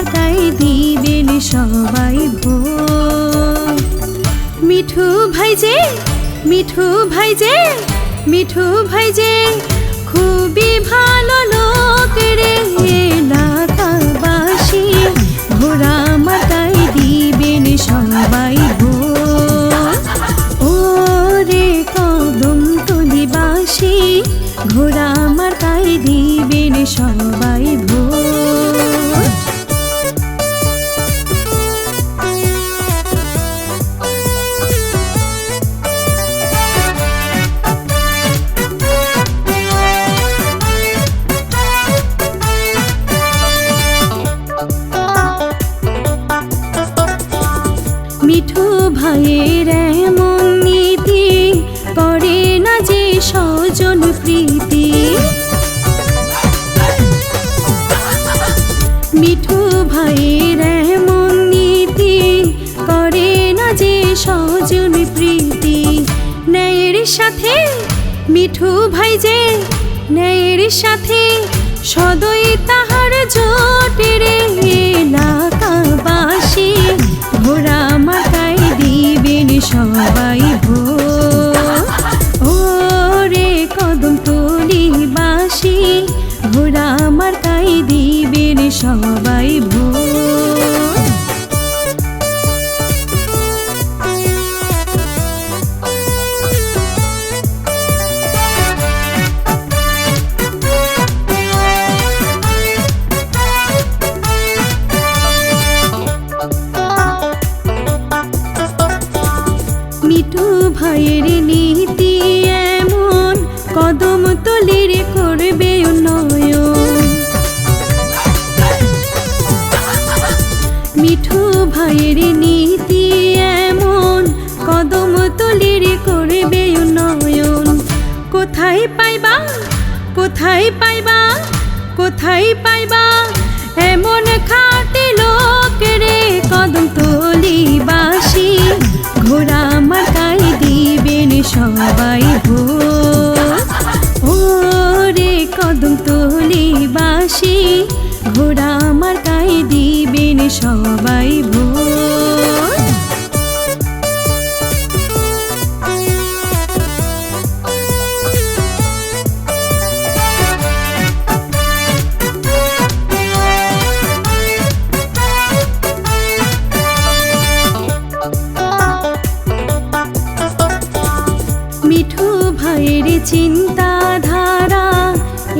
মার্কায় দিবেন সবাই ভোট। মিঠু ভাই যে, মিঠু ভাই যে, মিঠু ভাই যে খুবই ভালো লোক রে। এলাকাবাসী ঘোড়া মার্কায় দিবেন সবাই ভোট। ও রে কদমতলীবাসী ঘোড়া মার্কায় দিবেন সবাই ভোট। মিঠু ভাইয়ের এমন নীতি করে না যে স্বজন প্রীতি। মিঠু ভাইয়ের এমন নীতি করে না যে স্বজন প্রীতি। ন্যায়ের সাথে মিঠু ভাই যে, ন্যায়ের সাথে সদয় তাহার জোট রে। এলাকাবাসী ঘোড়া মার্কায় দিবেন সবাই ভোট। ও রে কদমতলীবাসী ঘোড়া মার্কায় দিবেন সবাই ভোট। মিঠু ভাইয়ের নীতি এমন কদমতলীর করবে উন্নয়ন। মিঠু ভাইয়ের নীতি এমন কদমতলীর করবে উন্নয়ন। কোথায় পাইবা, কোথায় পাইবা, কোথায় পাইবা এমন খাঁটি লোক রে। কদমতলীবাসী ঘোড়া মার্কায় দিবেন সবাই ভোট। ও রে কদমতলীবাসী ঘোড়া মার্কায় দিবেন সবাই ভোট। মিঠু ভাইয়ের চিন্তাধারা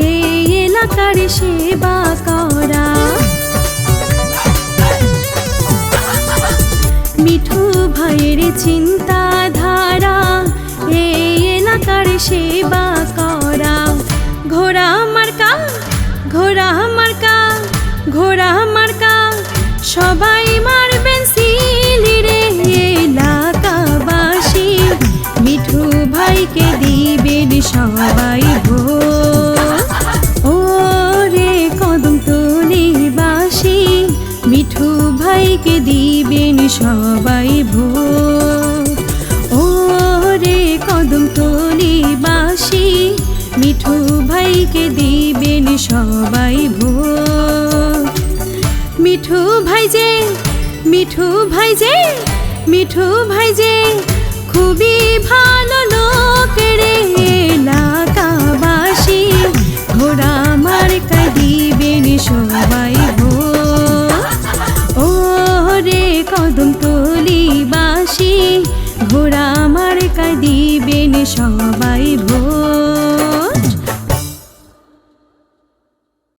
এই এলাকার সেবা করা। মিঠু ভাইয়ের চিন্তাধারা এই এলাকার সেবা করা। ঘোড়া মার্কা, ঘোড়া মার্কা, ঘোড়া মার্কা সবাই মারবেন সিল রে। এলাকাবাসী মিঠু ভাইকে দিবেন সবাই ভোট। ও রে কদমতলীবাসী মিঠু ভাইকে দিবেন সবাই ভোট। ও রে কদমতলীবাসী মিঠু ভাইকে দিবেন সবাই ভোট। মিঠু ভাই যে, মিঠু ভাই যে, মিঠু ভাই যে খুবই ভালো লোক রে। এলাকাবাসী ঘোড়া মার্কায় দিবেন সবাই ভোট। ও রে কদমতলীবাসী ঘোড়া মার্কায় দিবেন সবাই ভোট।